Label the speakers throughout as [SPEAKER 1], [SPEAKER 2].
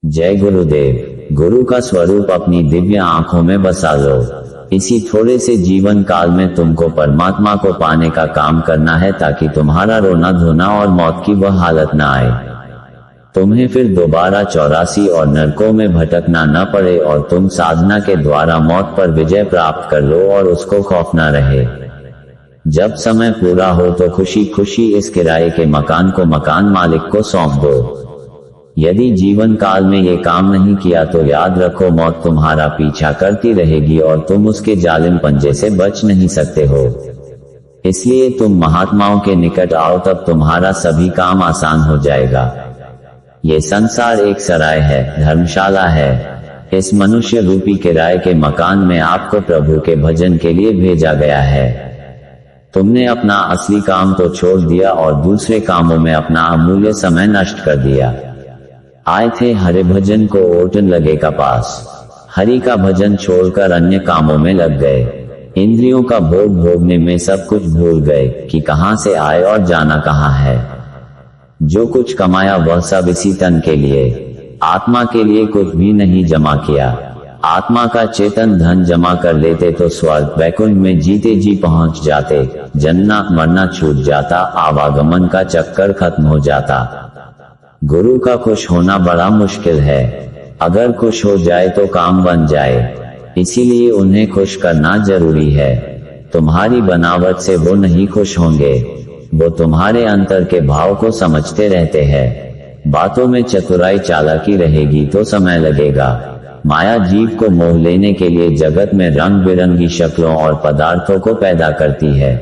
[SPEAKER 1] जय गुरुदेव। गुरु का स्वरूप अपनी दिव्य आंखों में बसा लो। इसी थोड़े से जीवन काल में तुमको परमात्मा को पाने का काम करना है, ताकि तुम्हारा रोना धोना और मौत की वह हालत न आए, तुम्हें फिर दोबारा 84 और नरकों में भटकना न पड़े, और तुम साधना के द्वारा मौत पर विजय प्राप्त कर लो और उसको खौफ न रहे। जब समय पूरा हो तो खुशी खुशी इस किराए के मकान को मकान मालिक को सौंप दो। यदि जीवन काल में ये काम नहीं किया तो याद रखो, मौत तुम्हारा पीछा करती रहेगी और तुम उसके जालिम पंजे से बच नहीं सकते हो। इसलिए तुम महात्माओं के निकट आओ, तब तुम्हारा सभी काम आसान हो जाएगा। ये संसार एक सराय है, धर्मशाला है। इस मनुष्य रूपी किराए के मकान में आपको प्रभु के भजन के लिए भेजा गया है। तुमने अपना असली काम तो छोड़ दिया और दूसरे कामों में अपना अमूल्य समय नष्ट कर दिया। आए थे हरि भजन को ओटन लगे का पास, हरि का भजन छोड़कर अन्य कामों में लग गए। इंद्रियों का भोग भोगने में सब कुछ भूल गए कि कहां से आए और जाना कहां है। जो कुछ कमाया वह सब इसी तन के लिए, आत्मा के लिए कुछ भी नहीं जमा किया। आत्मा का चेतन धन जमा कर लेते तो स्वर्ग वैकुंठ में जीते जी पहुंच जाते, जन्ना मरना छूट जाता, आवागमन का चक्कर खत्म हो जाता। गुरु का खुश होना बड़ा मुश्किल है। अगर खुश हो जाए तो काम बन जाए, इसीलिए उन्हें खुश करना जरूरी है। तुम्हारी बनावट से वो नहीं खुश होंगे, वो तुम्हारे अंतर के भाव को समझते रहते हैं। बातों में चतुराई चालाकी रहेगी तो समय लगेगा। माया जीव को मोह लेने के लिए जगत में रंग बिरंगी शक्लों और पदार्थों को पैदा करती है।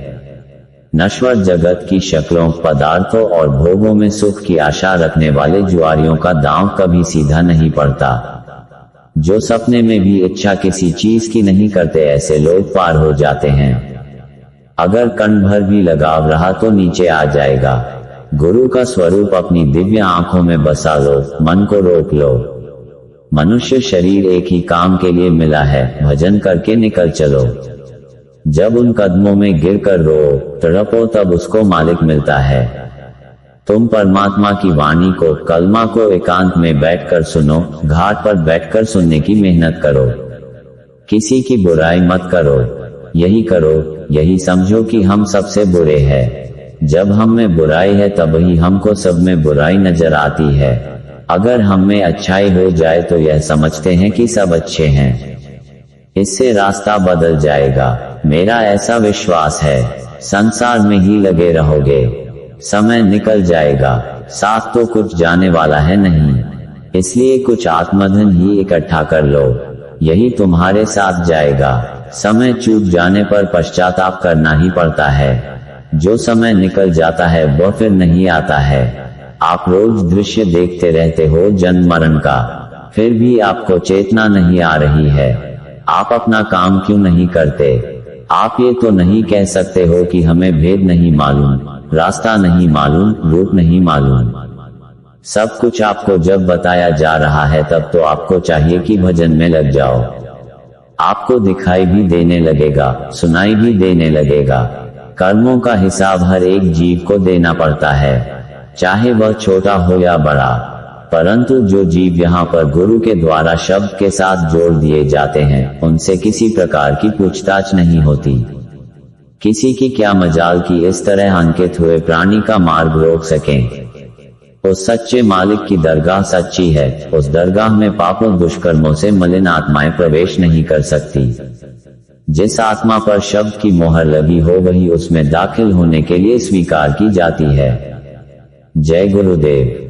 [SPEAKER 1] नश्वर जगत की शक्लों, पदार्थों और भोगों में सुख की आशा रखने वाले जुआरियों का दांव कभी सीधा नहीं पड़ता। जो सपने में भी इच्छा किसी चीज की नहीं करते, ऐसे लोग पार हो जाते हैं। अगर कण भर भी लगाव रहा तो नीचे आ जाएगा। गुरु का स्वरूप अपनी दिव्य आंखों में बसा लो, मन को रोक लो। मनुष्य शरीर एक ही काम के लिए मिला है, भजन करके निकल चलो। जब उन कदमों में गिरकर रो तड़पो तब उसको मालिक मिलता है। तुम परमात्मा की वाणी को, कलमा को एकांत में बैठकर सुनो, घाट पर बैठकर सुनने की मेहनत करो। किसी की बुराई मत करो, यही करो, यही समझो कि हम सबसे बुरे हैं। जब हम में बुराई है तब ही हमको सब में बुराई नजर आती है। अगर हम में अच्छाई हो जाए तो यह समझते हैं कि सब अच्छे हैं। इससे रास्ता बदल जाएगा, मेरा ऐसा विश्वास है। संसार में ही लगे रहोगे, समय निकल जाएगा, साथ तो कुछ जाने वाला है नहीं। इसलिए कुछ आत्मधन ही इकट्ठा कर लो, यही तुम्हारे साथ जाएगा। समय चूक जाने पर पश्चाताप करना ही पड़ता है। जो समय निकल जाता है वह फिर नहीं आता है। आप रोज दृश्य देखते रहते हो जन्म मरण का, फिर भी आपको चेतना नहीं आ रही है। आप अपना काम क्यों नहीं करते? आप ये तो नहीं कह सकते हो कि हमें भेद नहीं मालूम, रास्ता नहीं मालूम, रूप नहीं मालूम। सब कुछ आपको जब बताया जा रहा है तब तो आपको चाहिए कि भजन में लग जाओ। आपको दिखाई भी देने लगेगा, सुनाई भी देने लगेगा। कर्मों का हिसाब हर एक जीव को देना पड़ता है, चाहे वह छोटा हो या बड़ा। परंतु जो जीव यहाँ पर गुरु के द्वारा शब्द के साथ जोड़ दिए जाते हैं, उनसे किसी प्रकार की पूछताछ नहीं होती। किसी की क्या मजाल की इस तरह अंकित हुए प्राणी का मार्ग रोक सकें। उस सच्चे मालिक की दरगाह सच्ची है, उस दरगाह में पापों दुष्कर्मों से मलिन आत्माएं प्रवेश नहीं कर सकती। जिस आत्मा पर शब्द की मोहर लगी हो वही उसमें दाखिल होने के लिए स्वीकार की जाती है। जय गुरुदेव।